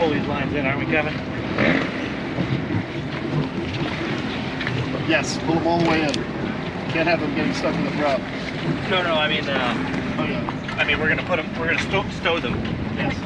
pull these lines in, aren't we, Kevin? Yes, pull them all the way in. Can't have them getting stuck in the prop. No, I mean, Oh yeah. I mean, we're gonna put them. We're gonna stow them. Yes.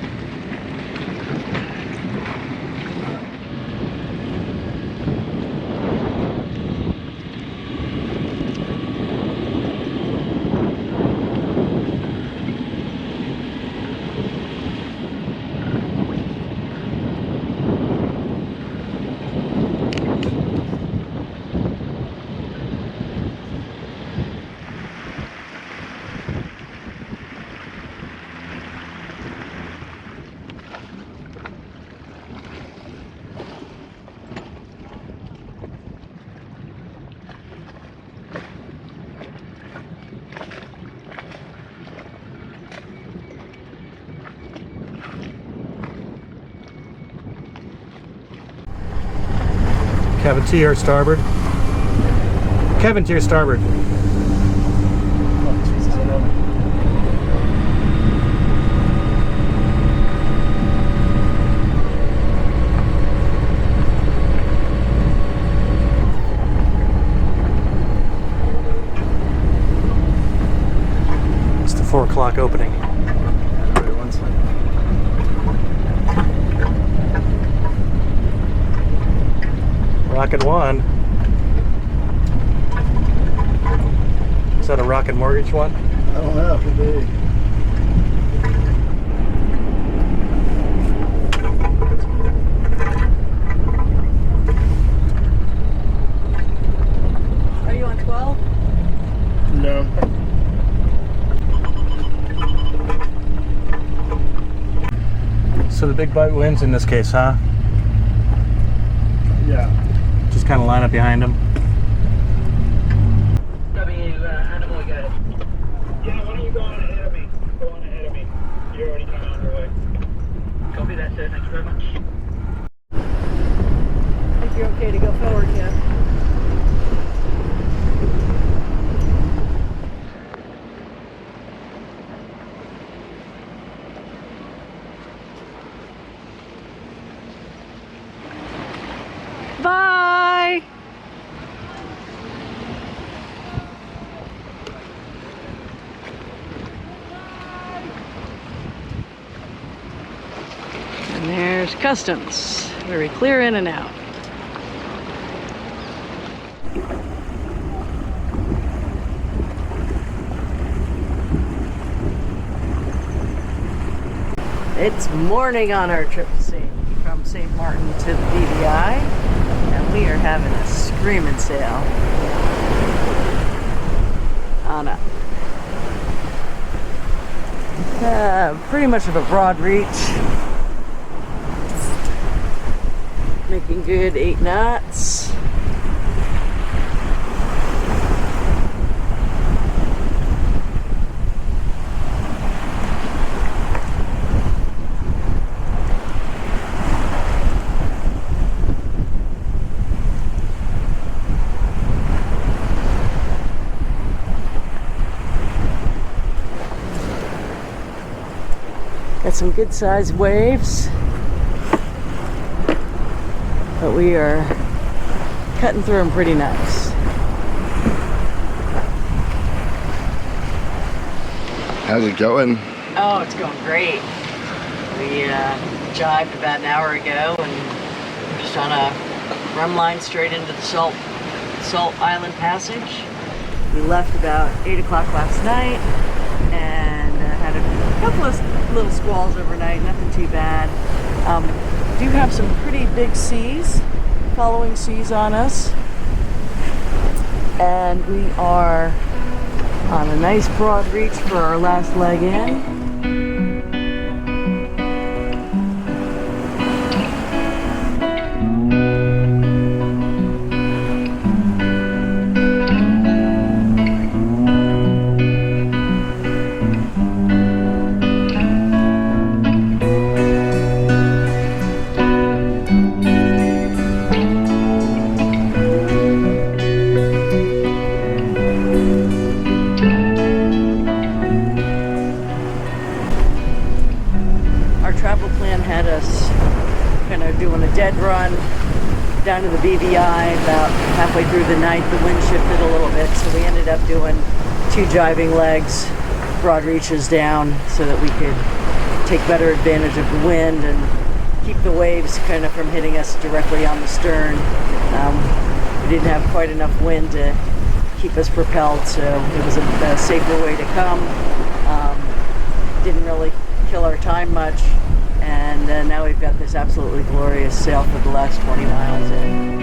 Kevin, to your starboard. Kevin, to your starboard. Oh, Jesus, I love it. It's the 4 o'clock opening. Wait one second. Rocket one. Is that a Rocket Mortgage one? I don't know. Could be. Are you on 12? No. So the big boat wins in this case, huh? Yeah. Just kind of line up behind him. Alan and Wyatt. Yeah, why don't you go on ahead of me? Go on ahead of me. You're already kind of on your way. Copy that, sir. Thank you very much. I think you're okay to go forward, Kev. Bye! And there's customs, where we clear in and out. It's morning on our trip from St. Martin to the BVI, and we are having a screaming sail on a pretty much of a broad reach, making good 8 knots. Got some good sized waves, but we are cutting through them pretty nice. How's it going? Oh, it's going great. We jibed about an hour ago and we're just on a run line straight into the Salt Island Passage. We left about 8 o'clock last night and had a couple of little squalls overnight, nothing too bad. Do have some pretty big seas, following seas on us, and we are on a nice broad reach for our last leg in. down to the BVI about halfway through the night. The wind shifted a little bit, so we ended up doing 2 driving legs, broad reaches down, so that we could take better advantage of the wind and keep the waves kind of from hitting us directly on the stern. We didn't have quite enough wind to keep us propelled, so it was a safer way to come. Didn't really kill our time much, and now we've got this absolutely glorious sail for the last 20 miles in.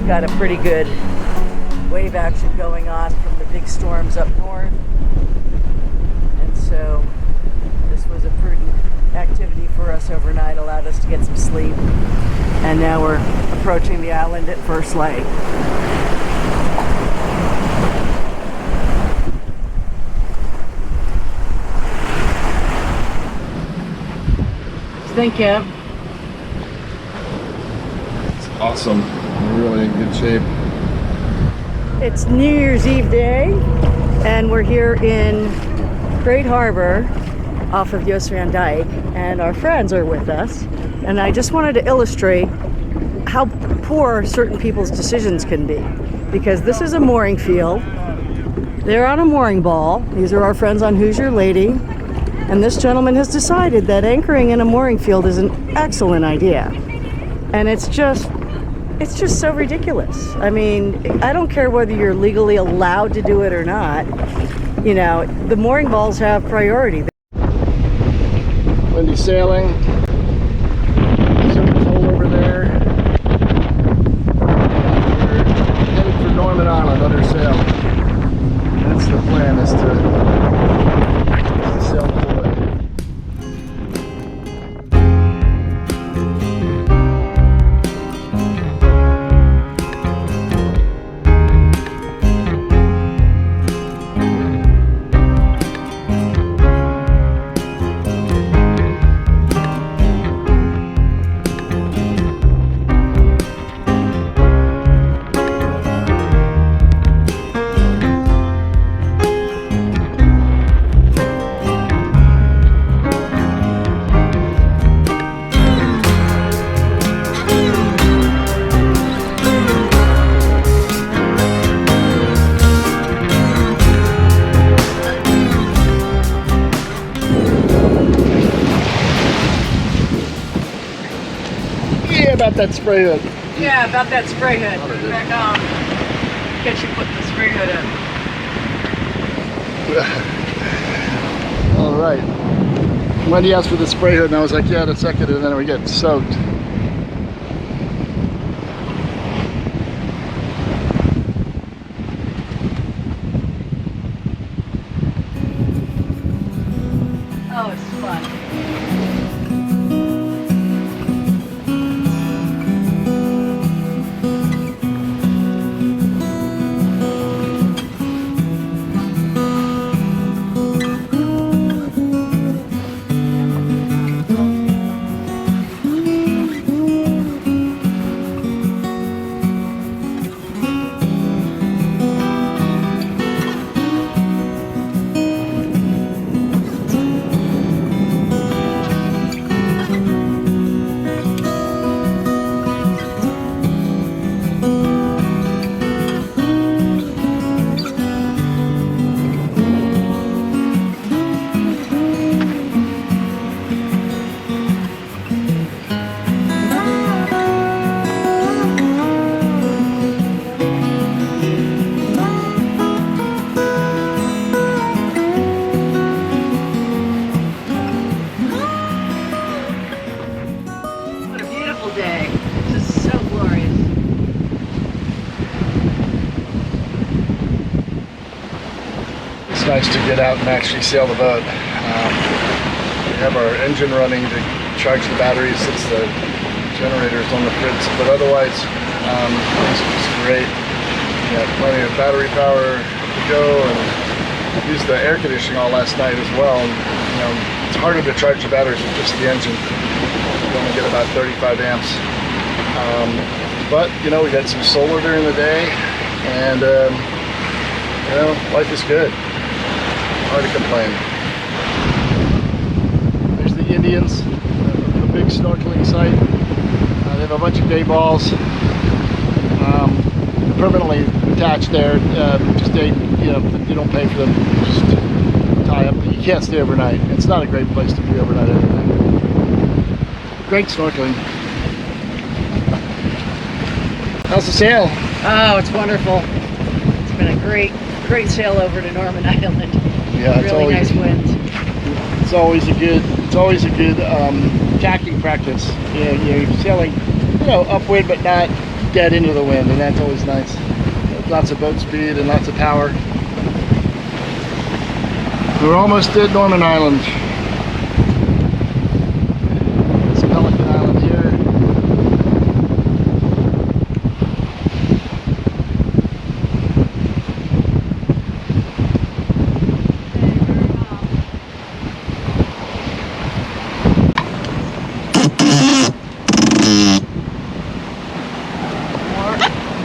Got a pretty good wave action going on from the big storms up north, and so this was a prudent activity for us overnight, allowed us to get some sleep, and now we're approaching the island at first light. What do you think, Kev? It's awesome. We're really in good shape. It's New Year's Eve day, and we're here in Great Harbor off of Jost Van Dyke, and our friends are with us. And I just wanted to illustrate how poor certain people's decisions can be, because this is a mooring field. They're on a mooring ball. These are our friends on Who's Your Lady, and this gentleman has decided that anchoring in a mooring field is an excellent idea. And it's just so ridiculous. I mean, I don't care whether you're legally allowed to do it or not. You know, the mooring balls have priority. Windy sailing. Super cold over there. We're headed for Norman Island under sail. That's the plan, is to sail the whole way. About that spray hood. Yeah, about that spray hood. Put it back on. Get you putting the spray hood in. All right. Wendy asked for the spray hood, and I was like, yeah, in a second, and then we get soaked. Oh, it's fun. Day. This is so glorious. It's nice to get out and actually sail the boat. We have our engine running to charge the batteries since the generator's on the fritz, but otherwise it's great. We got plenty of battery power to go, and used the air conditioning all last night as well. And, you know, it's harder to charge the batteries with just the engine. get about 35 amps. But you know, we got some solar during the day, and you know, life is good. Hard to complain. There's the Indians, the big snorkeling site. They have a bunch of day balls permanently attached there. Just they, you know, you don't pay for them. Just tie up. You can't stay overnight. It's not a great place to be overnight anyway. Great snorkeling. How's the sail? Oh, it's wonderful. It's been a great sail over to Norman Island. Yeah, it's really always, nice winds. It's always a good tacking practice. You're sailing, you know, upwind but not dead into the wind, and that's always nice. Lots of boat speed and lots of power. We're almost at Norman Island. It's Pelican Island here.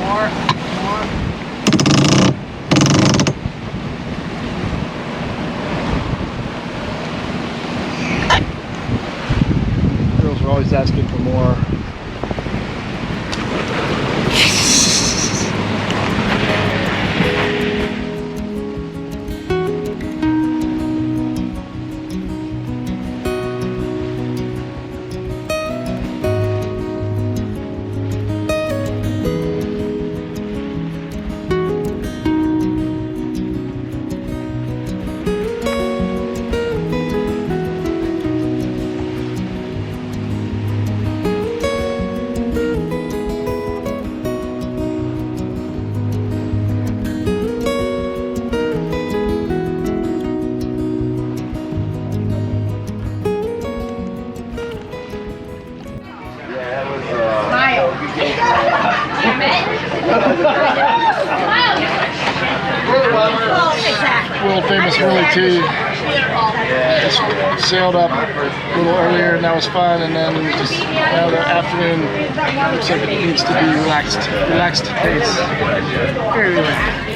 More. Girls are always asking for more. World famous Willie T. Just sailed up a little earlier, and that was fun. And then just now the afternoon looks like it needs to be relaxed pace. Very relaxed.